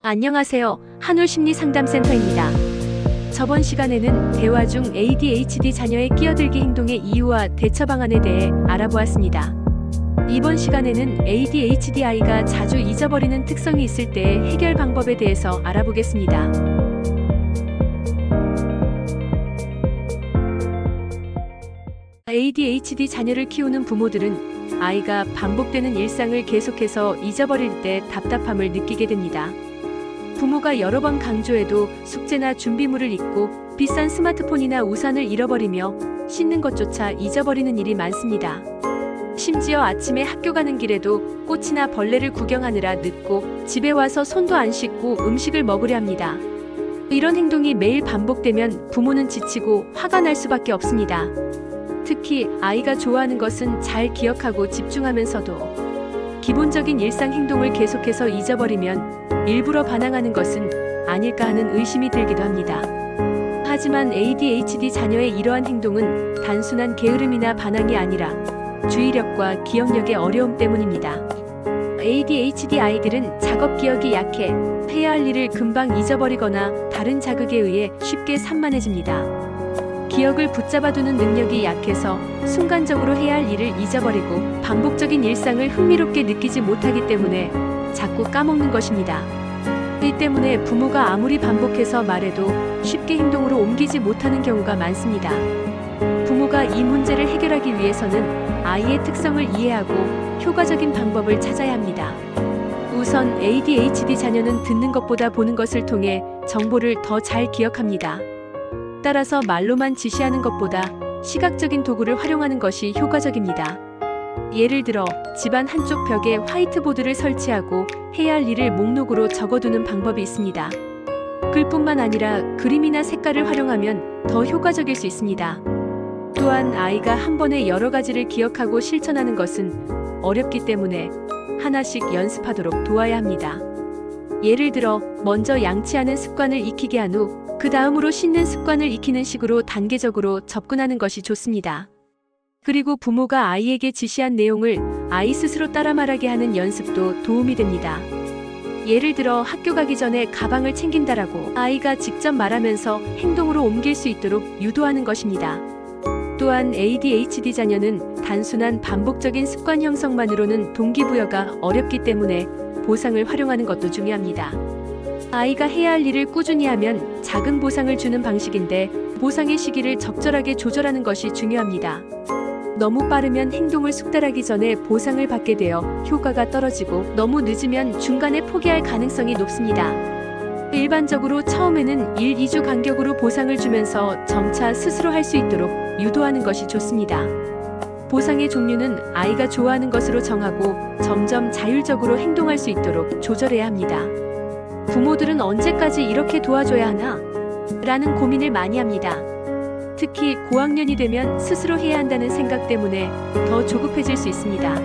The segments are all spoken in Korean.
안녕하세요. 한울심리상담센터입니다. 저번 시간에는 대화 중 ADHD 자녀의 끼어들기 행동의 이유와 대처 방안에 대해 알아보았습니다. 이번 시간에는 ADHD 아이가 자주 잊어버리는 특성이 있을 때의 해결 방법에 대해서 알아보겠습니다. ADHD 자녀를 키우는 부모들은 아이가 반복되는 일상을 계속해서 잊어버릴 때 답답함을 느끼게 됩니다. 부모가 여러 번 강조해도 숙제나 준비물을 잊고 비싼 스마트폰이나 우산을 잃어버리며 씻는 것조차 잊어버리는 일이 많습니다. 심지어 아침에 학교 가는 길에도 꽃이나 벌레를 구경하느라 늦고 집에 와서 손도 안 씻고 음식을 먹으려 합니다. 이런 행동이 매일 반복되면 부모는 지치고 화가 날 수밖에 없습니다. 특히 아이가 좋아하는 것은 잘 기억하고 집중하면서도 기본적인 일상 행동을 계속해서 잊어버리면 일부러 반항하는 것은 아닐까 하는 의심이 들기도 합니다. 하지만 ADHD 자녀의 이러한 행동은 단순한 게으름이나 반항이 아니라 주의력과 기억력의 어려움 때문입니다. ADHD 아이들은 작업 기억이 약해 해야 할 일을 금방 잊어버리거나 다른 자극에 의해 쉽게 산만해집니다. 기억을 붙잡아두는 능력이 약해서 순간적으로 해야 할 일을 잊어버리고 반복적인 일상을 흥미롭게 느끼지 못하기 때문에 자꾸 까먹는 것입니다. 이 때문에 부모가 아무리 반복해서 말해도 쉽게 행동으로 옮기지 못하는 경우가 많습니다. 부모가 이 문제를 해결하기 위해서는 아이의 특성을 이해하고 효과적인 방법을 찾아야 합니다. 우선 ADHD 자녀는 듣는 것보다 보는 것을 통해 정보를 더 잘 기억합니다. 따라서 말로만 지시하는 것보다 시각적인 도구를 활용하는 것이 효과적입니다. 예를 들어 집안 한쪽 벽에 화이트보드를 설치하고 해야 할 일을 목록으로 적어두는 방법이 있습니다. 글뿐만 아니라 그림이나 색깔을 활용하면 더 효과적일 수 있습니다. 또한 아이가 한 번에 여러 가지를 기억하고 실천하는 것은 어렵기 때문에 하나씩 연습하도록 도와야 합니다. 예를 들어 먼저 양치하는 습관을 익히게 한 후 그 다음으로 씻는 습관을 익히는 식으로 단계적으로 접근하는 것이 좋습니다. 그리고 부모가 아이에게 지시한 내용을 아이 스스로 따라 말하게 하는 연습도 도움이 됩니다. 예를 들어 학교 가기 전에 가방을 챙긴다라고 아이가 직접 말하면서 행동으로 옮길 수 있도록 유도하는 것입니다. 또한 ADHD 자녀는 단순한 반복적인 습관 형성만으로는 동기부여가 어렵기 때문에 보상을 활용하는 것도 중요합니다. 아이가 해야 할 일을 꾸준히 하면 작은 보상을 주는 방식인데 보상의 시기를 적절하게 조절하는 것이 중요합니다. 너무 빠르면 행동을 숙달하기 전에 보상을 받게 되어 효과가 떨어지고 너무 늦으면 중간에 포기할 가능성이 높습니다. 일반적으로 처음에는 1-2주 간격으로 보상을 주면서 점차 스스로 할 수 있도록 유도하는 것이 좋습니다. 보상의 종류는 아이가 좋아하는 것으로 정하고 점점 자율적으로 행동할 수 있도록 조절해야 합니다. 부모들은 언제까지 이렇게 도와줘야 하나? 라는 고민을 많이 합니다. 특히 고학년이 되면 스스로 해야 한다는 생각 때문에 더 조급해질 수 있습니다.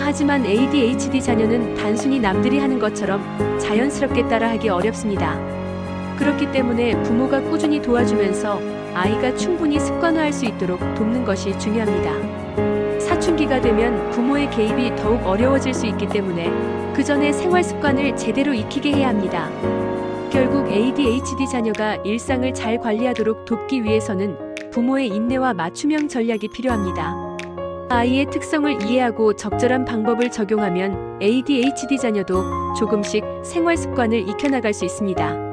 하지만 ADHD 자녀는 단순히 남들이 하는 것처럼 자연스럽게 따라하기 어렵습니다. 그렇기 때문에 부모가 꾸준히 도와주면서 아이가 충분히 습관화할 수 있도록 돕는 것이 중요합니다. 사춘기가 되면 부모의 개입이 더욱 어려워질 수 있기 때문에 그 전에 생활 습관을 제대로 익히게 해야 합니다. 결국 ADHD 자녀가 일상을 잘 관리하도록 돕기 위해서는 부모의 인내와 맞춤형 전략이 필요합니다. 아이의 특성을 이해하고 적절한 방법을 적용하면 ADHD 자녀도 조금씩 생활 습관을 익혀나갈 수 있습니다.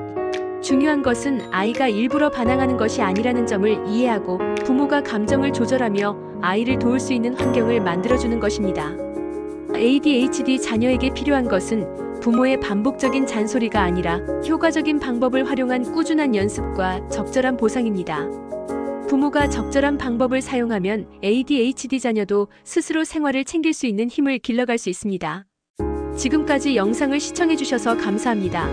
중요한 것은 아이가 일부러 반항하는 것이 아니라는 점을 이해하고 부모가 감정을 조절하며 아이를 도울 수 있는 환경을 만들어주는 것입니다. ADHD 자녀에게 필요한 것은 부모의 반복적인 잔소리가 아니라 효과적인 방법을 활용한 꾸준한 연습과 적절한 보상입니다. 부모가 적절한 방법을 사용하면 ADHD 자녀도 스스로 생활을 챙길 수 있는 힘을 길러갈 수 있습니다. 지금까지 영상을 시청해주셔서 감사합니다.